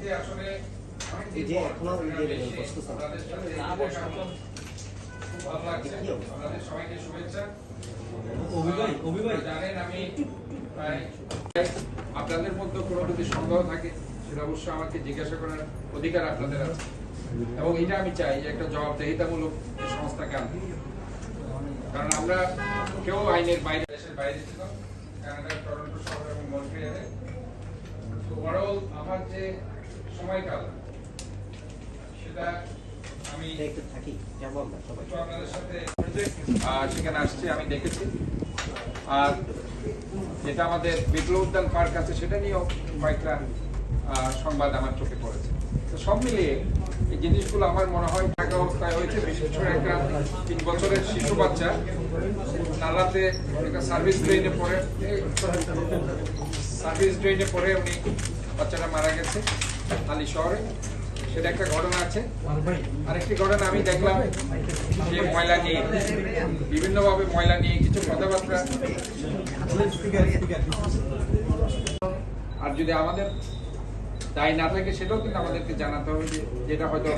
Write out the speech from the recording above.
আজকে আসলে এই যে এখনো প্রশ্ন খুব ভালো লাগছে। আপনাদের সবাইকে শুভেচ্ছা। জানেন আমি আপনাদের মধ্যে কোনো যদি সন্দেহ থাকে সেটা অবশ্যই আমাকে জিজ্ঞাসা করার অধিকার আপনাদের আছে, এবং এটা আমি চাই যে একটা জবাবদিহিতামূলক সংস্থাকে আনতে, কারণ আমরা কেউ আইনের বাইরে, দেশের বাইরে ছিল, কানাডার টরন্টো শহর এবং মন্ট্রিয়ালে। তো ওভারঅল আমার যে সময়কাল সেটা আমি থাকি আপনাদের সাথে সেখানে আসছি, আমি দেখেছি। আর যেটা আমাদের বিপ্লব উদ্যান পার্ক আছে সেটা নিয়েও কয়েকটা সংবাদ আমার চোখে পড়েছে। তো সব মিলিয়ে এই জিনিসগুলো আমার মনে হয় ঢাকা অবস্থায় হয়েছে। বিশেষ করে একটা 3 বছরের শিশু বাচ্চা নালাতে একটা সার্ভিস ড্রেনে পড়ে উনি বাচ্চাটা মারা গেছে হালি শহরে। সেটা একটা ঘটনা আছে। আরেকটি ঘটনা আমি দেখলাম যে ময়লা নিয়ে, বিভিন্নভাবে ময়লা নিয়ে কিছু কথাবার্তা। আর যদি আমাদের দায় না থাকে সেটাও কিন্তু আমাদেরকে জানাতে হবে, যে যেটা হয়তো